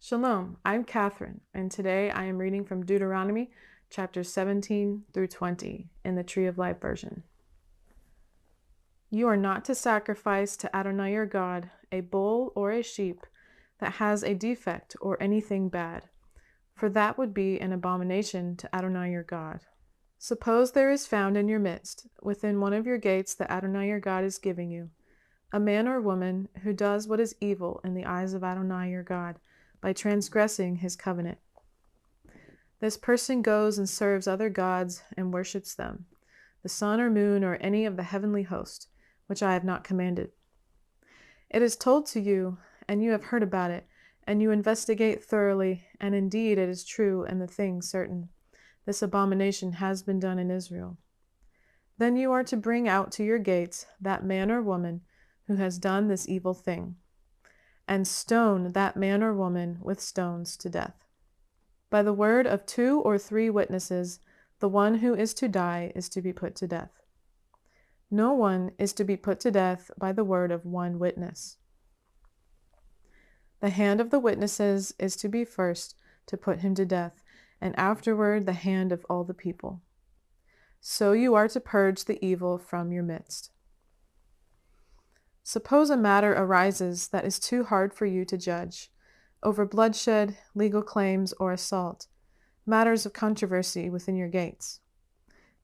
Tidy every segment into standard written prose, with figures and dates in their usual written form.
Shalom, I'm Catherine, and today I am reading from Deuteronomy chapters 17 through 20 in the Tree of Life version. You are not to sacrifice to Adonai your God a bull or a sheep that has a defect or anything bad, for that would be an abomination to Adonai your God. Suppose there is found in your midst, within one of your gates that Adonai your God is giving you, a man or woman who does what is evil in the eyes of Adonai your God, by transgressing his covenant. This person goes and serves other gods and worships them, the sun or moon or any of the heavenly host, which I have not commanded. It is told to you, and you have heard about it, and you investigate thoroughly, and indeed it is true and the thing certain. This abomination has been done in Israel. Then you are to bring out to your gates that man or woman who has done this evil thing, and stone that man or woman with stones to death. By the word of 2 or 3 witnesses, the one who is to die is to be put to death. No one is to be put to death by the word of 1 witness. The hand of the witnesses is to be first to put him to death, and afterward the hand of all the people. So you are to purge the evil from your midst. Suppose a matter arises that is too hard for you to judge, over bloodshed, legal claims, or assault, matters of controversy within your gates.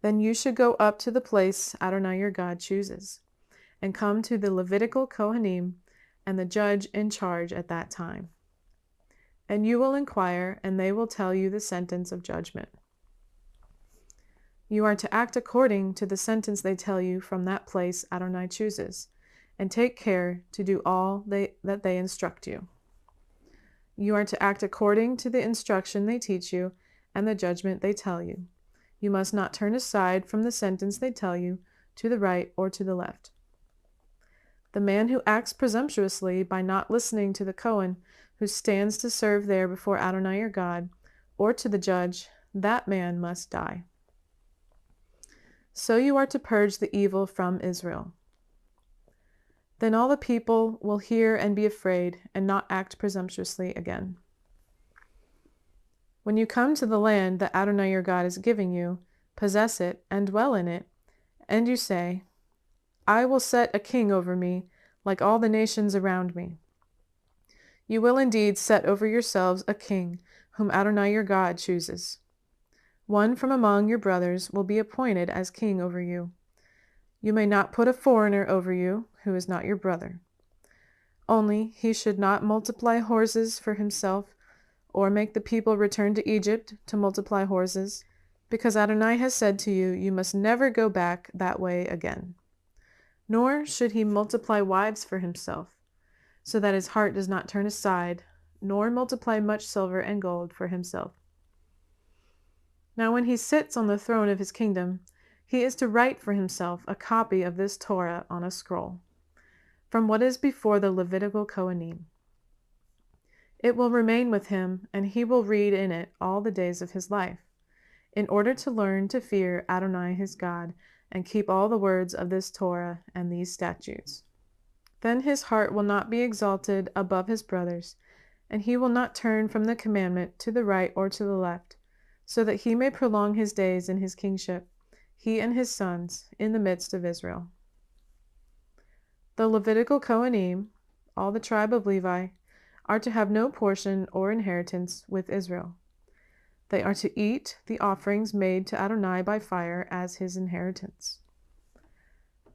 Then you should go up to the place Adonai your God chooses, and come to the Levitical Kohanim and the judge in charge at that time. And you will inquire, and they will tell you the sentence of judgment. You are to act according to the sentence they tell you from that place Adonai chooses, and take care to do all that they instruct you. You are to act according to the instruction they teach you and the judgment they tell you. You must not turn aside from the sentence they tell you to the right or to the left. The man who acts presumptuously by not listening to the Kohen who stands to serve there before Adonai your God, or to the judge, that man must die. So you are to purge the evil from Israel. Then all the people will hear and be afraid, and not act presumptuously again. When you come to the land that Adonai your God is giving you, possess it and dwell in it, and you say, I will set a king over me, like all the nations around me. You will indeed set over yourselves a king, whom Adonai your God chooses. One from among your brothers will be appointed as king over you. You may not put a foreigner over you, who is not your brother. Only he should not multiply horses for himself, or make the people return to Egypt to multiply horses, because Adonai has said to you, you must never go back that way again. Nor should he multiply wives for himself, so that his heart does not turn aside, nor multiply much silver and gold for himself. Now when he sits on the throne of his kingdom, he is to write for himself a copy of this Torah on a scroll, from what is before the Levitical Kohanim. It will remain with him, and he will read in it all the days of his life, in order to learn to fear Adonai his God, and keep all the words of this Torah and these statutes. Then his heart will not be exalted above his brothers, and he will not turn from the commandment to the right or to the left, so that he may prolong his days in his kingship, he and his sons, in the midst of Israel. The Levitical Kohanim, all the tribe of Levi, are to have no portion or inheritance with Israel. They are to eat the offerings made to Adonai by fire as his inheritance.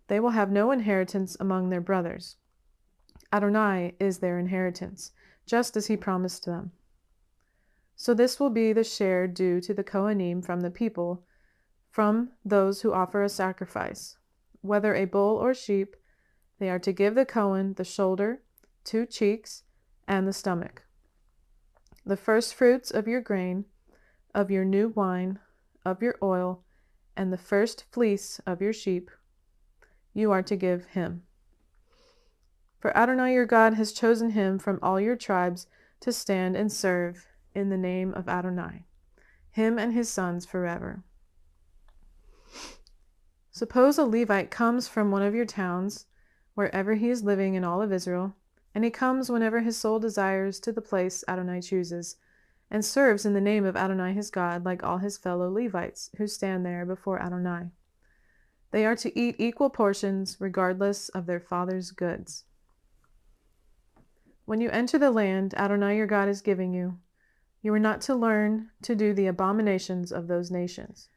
They will have no inheritance among their brothers. Adonai is their inheritance, just as he promised them. So this will be the share due to the Kohanim from the people, from those who offer a sacrifice. Whether a bull or sheep, they are to give the Kohen the shoulder, 2 cheeks, and the stomach. The first fruits of your grain, of your new wine, of your oil, and the first fleece of your sheep, you are to give him. For Adonai your God has chosen him from all your tribes to stand and serve in the name of Adonai, him and his sons forever. Suppose a Levite comes from one of your towns, wherever he is living in all of Israel, and he comes whenever his soul desires to the place Adonai chooses, and serves in the name of Adonai his God, like all his fellow Levites who stand there before Adonai. They are to eat equal portions, regardless of their father's goods. When you enter the land Adonai your God is giving you, you are not to learn to do the abominations of those nations.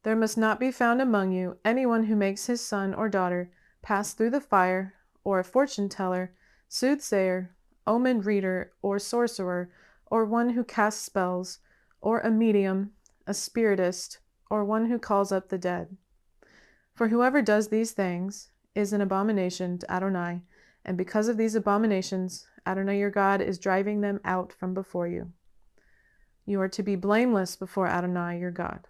There must not be found among you anyone who makes his son or daughter pass through the fire, or a fortune teller, soothsayer, omen reader, or sorcerer, or one who casts spells, or a medium, a spiritist, or one who calls up the dead. For whoever does these things is an abomination to Adonai, and because of these abominations, Adonai your God is driving them out from before you. You are to be blameless before Adonai your God.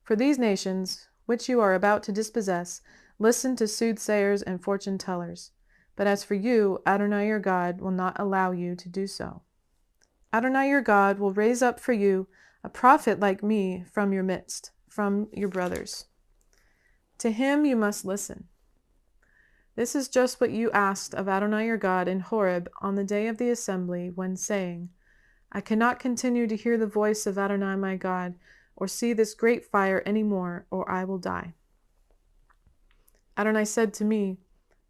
For these nations, which you are about to dispossess, listen to soothsayers and fortune tellers. But as for you, Adonai your God will not allow you to do so. Adonai your God will raise up for you a prophet like me from your midst, from your brothers. To him you must listen. This is just what you asked of Adonai your God in Horeb on the day of the assembly, when saying, I cannot continue to hear the voice of Adonai my God, or see this great fire any more, or I will die. Adonai said to me,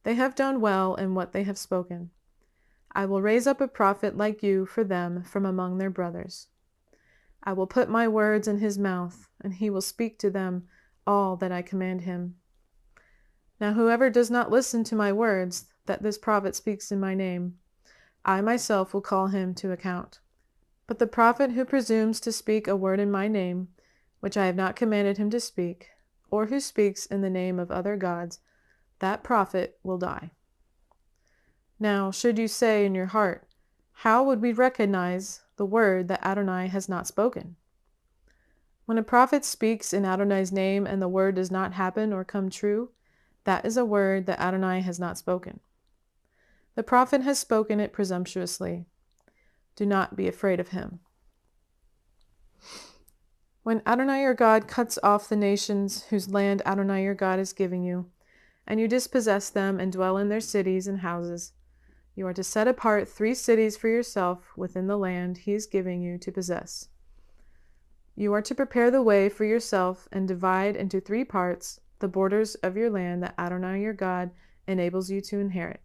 They have done well in what they have spoken. I will raise up a prophet like you for them from among their brothers. I will put my words in his mouth, and he will speak to them all that I command him. Now whoever does not listen to my words that this prophet speaks in my name, I myself will call him to account. But the prophet who presumes to speak a word in my name, which I have not commanded him to speak, or who speaks in the name of other gods, that prophet will die. Now, should you say in your heart, How would we recognize the word that Adonai has not spoken? When a prophet speaks in Adonai's name and the word does not happen or come true, that is a word that Adonai has not spoken. The prophet has spoken it presumptuously. Do not be afraid of him. When Adonai your God cuts off the nations whose land Adonai your God is giving you, and you dispossess them and dwell in their cities and houses, you are to set apart 3 cities for yourself within the land he is giving you to possess. You are to prepare the way for yourself and divide into 3 parts the borders of your land that Adonai your God enables you to inherit,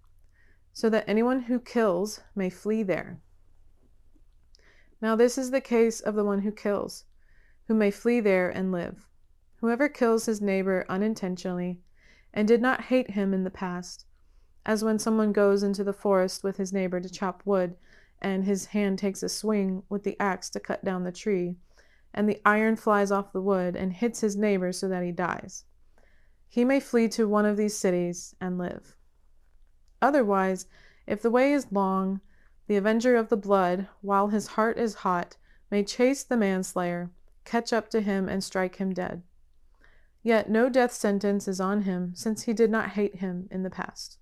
so that anyone who kills may flee there. Now this is the case of the one who kills, who may flee there and live. Whoever kills his neighbor unintentionally, and did not hate him in the past, as when someone goes into the forest with his neighbor to chop wood, and his hand takes a swing with the axe to cut down the tree, and the iron flies off the wood and hits his neighbor so that he dies. He may flee to one of these cities and live. Otherwise, if the way is long, the avenger of the blood, while his heart is hot, may chase the manslayer, catch up to him, and strike him dead. Yet no death sentence is on him, since he did not hate him in the past.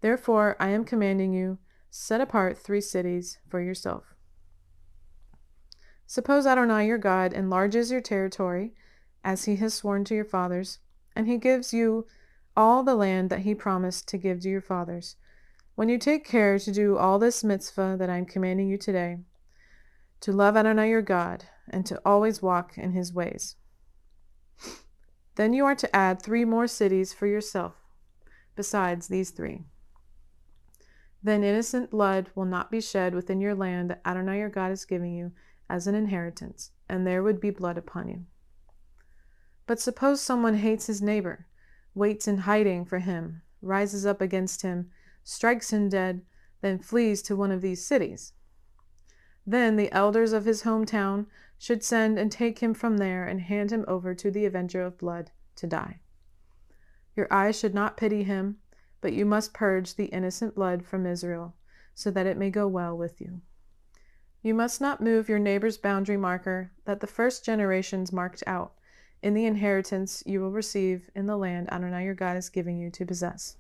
Therefore, I am commanding you, set apart 3 cities for yourself. Suppose Adonai your God enlarges your territory, as he has sworn to your fathers, and he gives you all the land that he promised to give to your fathers. When you take care to do all this mitzvah that I am commanding you today, to love Adonai your God, and to always walk in his ways, then you are to add 3 more cities for yourself, besides these 3. Then innocent blood will not be shed within your land that Adonai your God is giving you as an inheritance, and there would be blood upon you. But suppose someone hates his neighbor, waits in hiding for him, rises up against him, strikes him dead, then flees to one of these cities. Then the elders of his hometown should send and take him from there and hand him over to the avenger of blood to die. Your eyes should not pity him, but you must purge the innocent blood from Israel, so that it may go well with you. You must not move your neighbor's boundary marker that the first generations marked out in the inheritance you will receive in the land Adonai your God is giving you to possess.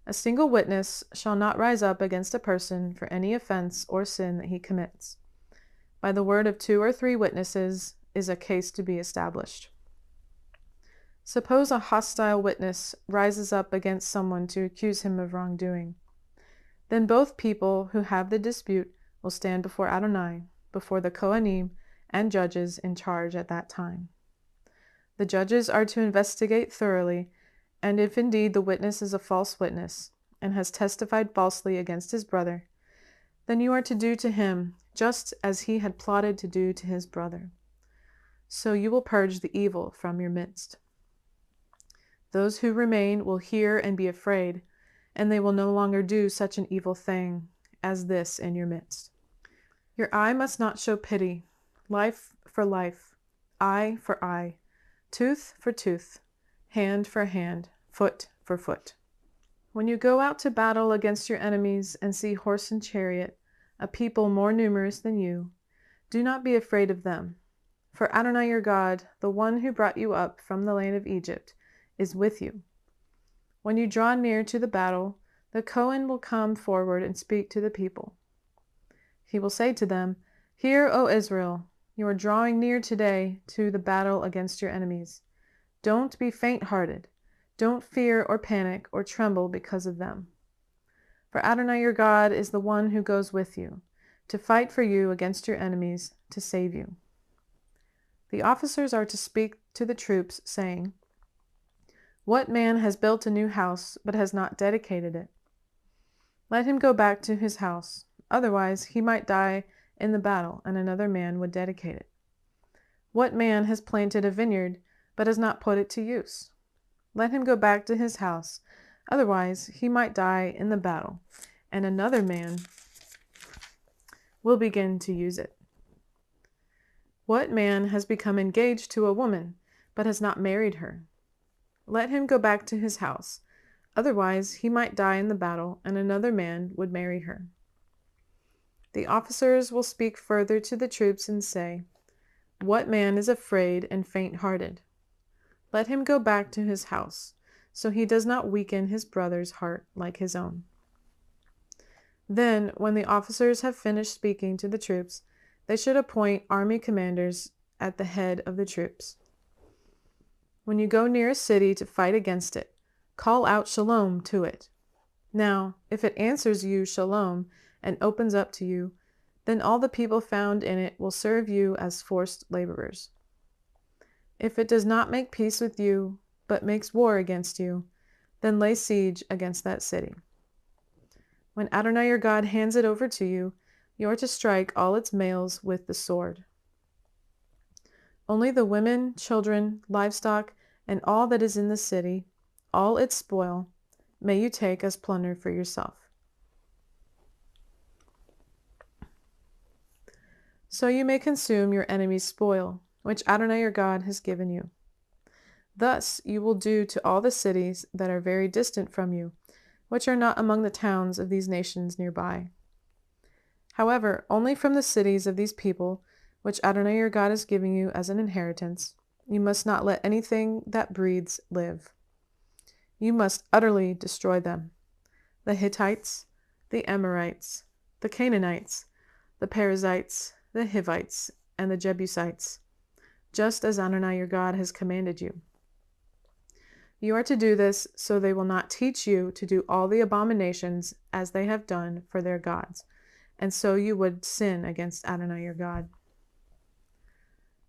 A single witness shall not rise up against a person for any offense or sin that he commits. By the word of 2 or 3 witnesses is a case to be established. Suppose a hostile witness rises up against someone to accuse him of wrongdoing. Then both people who have the dispute will stand before Adonai, before the Kohanim and judges in charge at that time. The judges are to investigate thoroughly, and if indeed the witness is a false witness and has testified falsely against his brother, then you are to do to him just as he had plotted to do to his brother. So you will purge the evil from your midst. Those who remain will hear and be afraid, and they will no longer do such an evil thing as this in your midst. Your eye must not show pity, life for life, eye for eye, tooth for tooth, hand for hand, foot for foot. When you go out to battle against your enemies and see horse and chariot, a people more numerous than you, do not be afraid of them. For Adonai your God, the one who brought you up from the land of Egypt, is with you. When you draw near to the battle, the Kohen will come forward and speak to the people. He will say to them, Hear, O Israel, you are drawing near today to the battle against your enemies. Don't be faint-hearted. Don't fear or panic or tremble because of them. For Adonai your God is the one who goes with you, to fight for you against your enemies, to save you. The officers are to speak to the troops, saying, What man has built a new house, but has not dedicated it? Let him go back to his house, otherwise he might die in the battle, and another man would dedicate it. What man has planted a vineyard, but has not put it to use? Let him go back to his house, otherwise he might die in the battle, and another man will begin to use it. What man has become engaged to a woman, but has not married her? Let him go back to his house, otherwise he might die in the battle, and another man would marry her. The officers will speak further to the troops and say, What man is afraid and faint-hearted? Let him go back to his house, so he does not weaken his brother's heart like his own. Then, when the officers have finished speaking to the troops, they should appoint army commanders at the head of the troops. When you go near a city to fight against it, call out shalom to it. Now, if it answers you shalom and opens up to you, then all the people found in it will serve you as forced laborers. If it does not make peace with you, but makes war against you, then lay siege against that city. When Adonai your God hands it over to you, you are to strike all its males with the sword. Only the women, children, livestock, and all that is in the city, all its spoil, may you take as plunder for yourself. So you may consume your enemy's spoil, which Adonai your God has given you. Thus you will do to all the cities that are very distant from you, which are not among the towns of these nations nearby. However, only from the cities of these people, which Adonai your God is giving you as an inheritance, you must not let anything that breathes live. You must utterly destroy them: the Hittites, the Amorites, the Canaanites, the Perizzites, the Hivites, and the Jebusites, just as Adonai your God has commanded you. You are to do this so they will not teach you to do all the abominations as they have done for their gods, and so you would sin against Adonai your God.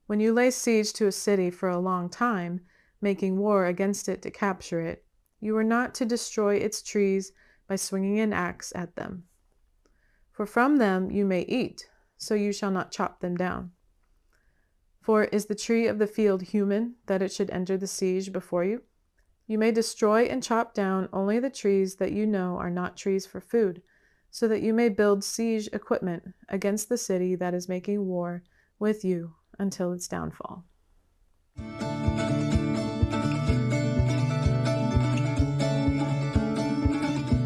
When you lay siege to a city for a long time, making war against it to capture it, you are not to destroy its trees by swinging an axe at them. For from them you may eat, so you shall not chop them down. For is the tree of the field human, that it should enter the siege before you? You may destroy and chop down only the trees that you know are not trees for food, so that you may build siege equipment against the city that is making war with you until its downfall.